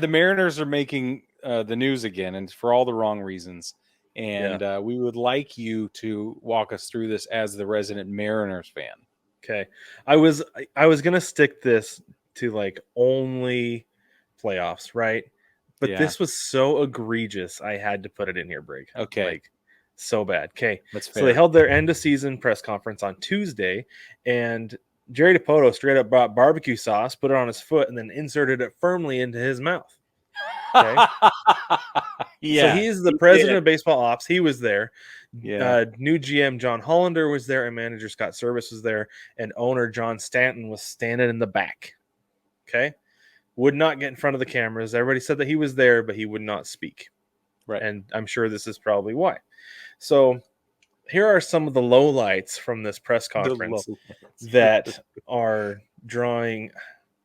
the Mariners are making the news again, and for all the wrong reasons. And we would like you to walk us through this as the resident Mariners fan. Okay, I was gonna stick this to like only playoffs, right? But this was so egregious, I had to put it in here, Brig. Okay, like so bad. Okay, that's fair. So they held their end of season press conference on Tuesday, and Jerry Dipoto straight up brought barbecue sauce, put it on his foot, and then inserted it firmly into his mouth. Okay. Yeah. So he is the president of baseball ops. He was there. Yeah. New GM John Hollander was there, and manager Scott Service was there, and owner John Stanton was standing in the back. Okay. Would not get in front of the cameras. Everybody said that he was there, but he would not speak. Right. And I'm sure this is probably why. So here are some of the lowlights from this press conference that are drawing.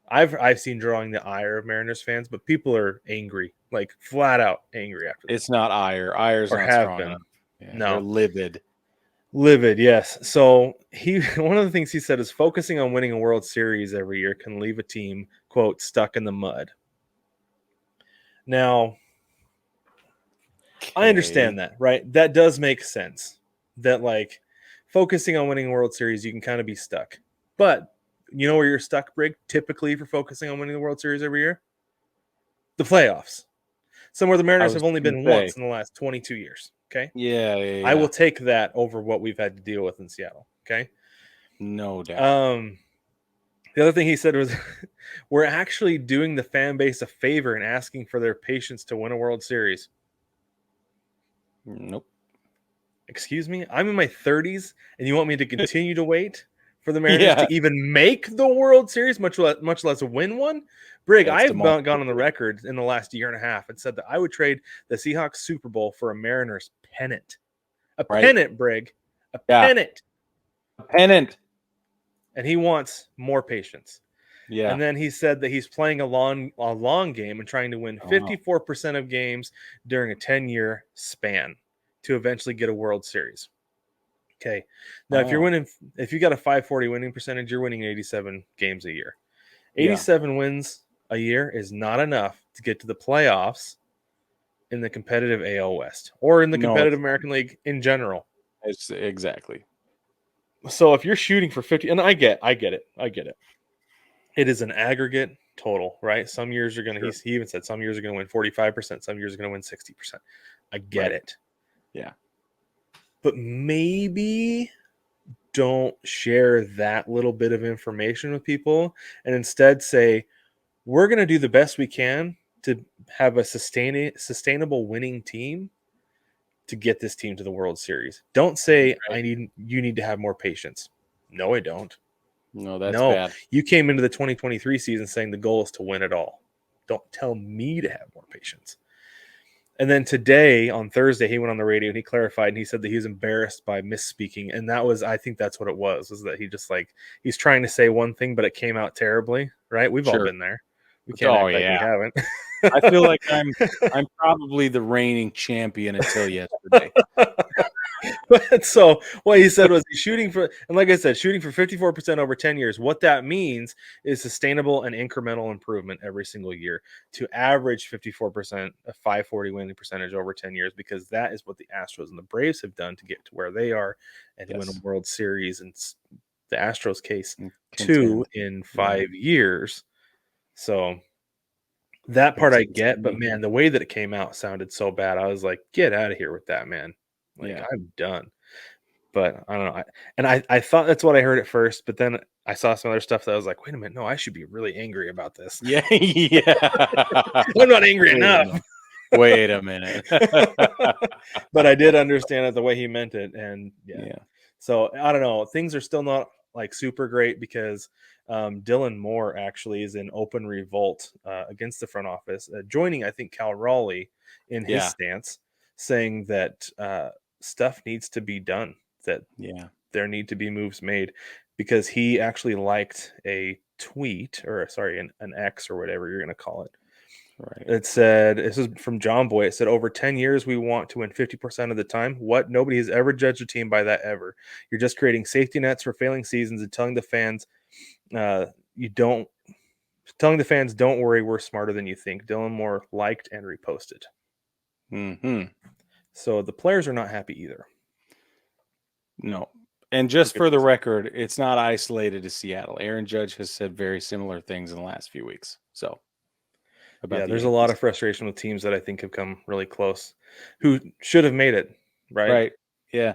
I've seen drawing the ire of Mariners fans, but people are angry, like flat out angry after this. It's not ire. Ire's or not have strong been. enough. Yeah, No, they're livid. Livid, yes. So one of the things he said is focusing on winning a World Series every year can leave a team, quote, stuck in the mud. Now, I understand that, right? That does make sense. That like focusing on winning a World Series, you can kind of be stuck. But you know where you're stuck, Brig? Typically for focusing on winning the World Series every year? The playoffs. Somewhere the Mariners have only been once in the last 22 years. Okay. Yeah. I will take that over what we've had to deal with in Seattle. Okay. No doubt. The other thing he said was, we're actually doing the fan base a favor and asking for their patience to win a World Series. Nope. Excuse me? I'm in my 30s, and you want me to continue to wait for the Mariners to even make the World Series, much less win one? Brig, I've gone on the record in the last year and a half and said that I would trade the Seahawks Super Bowl for a Mariners pennant. Pennant, Brig. Pennant. A pennant. And he wants more patience. Yeah. And then he said that he's playing a long game and trying to win 54% of games during a 10-year span to eventually get a World Series. Okay. Now, if you got a 540 winning percentage, you're winning 87 games a year. 87 wins a year is not enough to get to the playoffs in the competitive AL West or in the competitive American League in general. It's exactly. So if you're shooting for 50, and I get it. It is an aggregate total, right? Some years are going to, he even said some years are going to win 45%, some years are going to win 60%. I get it. Yeah. But maybe don't share that little bit of information with people and instead say, we're going to do the best we can to have a sustainable winning team to get this team to the World Series. Don't say, you need to have more patience. No, I don't. No, that's bad. You came into the 2023 season saying the goal is to win it all. Don't tell me to have more patience. And then today, on Thursday, he went on the radio and he clarified and he said that he was embarrassed by misspeaking. And I think that's what it was that he just he's trying to say one thing, but it came out terribly, right? We've all been there. We can't act like we haven't. I feel like I'm probably the reigning champion until yesterday. So what he said was he's shooting for, and like I said, shooting for 54% over 10 years. What that means is sustainable and incremental improvement every single year to average 54%, a 540 winning percentage over 10 years, because that is what the Astros and the Braves have done to get to where they are and win a World Series. And the Astros case, 2 in 5 years. So that part I get, but man, the way that it came out sounded so bad. I was like, get out of here with that, man. I'm done. But I don't know. I thought that's what I heard at first, but then I saw some other stuff that I was like, wait a minute, no, I should be really angry about this. Yeah. I'm not angry enough. Wait a minute. But I did understand it the way he meant it. And so I don't know. Things are still not super great because Dylan Moore actually is in open revolt against the front office, joining, I think, Cal Raleigh in his stance, saying that stuff needs to be done, that there need to be moves made, because he actually liked a tweet, or an X or whatever you're going to call it. Right. It said, this is from John Boy. It said, over 10 years, we want to win 50% of the time. What? Nobody has ever judged a team by that ever. You're just creating safety nets for failing seasons and telling the fans you don't Telling the fans, "Don't worry, we're smarter than you think." Dylan Moore liked and reposted. Mm-hmm. So the players are not happy either. No. And just for the record, it's not isolated to Seattle. Aaron Judge has said very similar things in the last few weeks. So, yeah, there's a lot of frustration with teams that I think have come really close, who should have made it, right? Right. Yeah.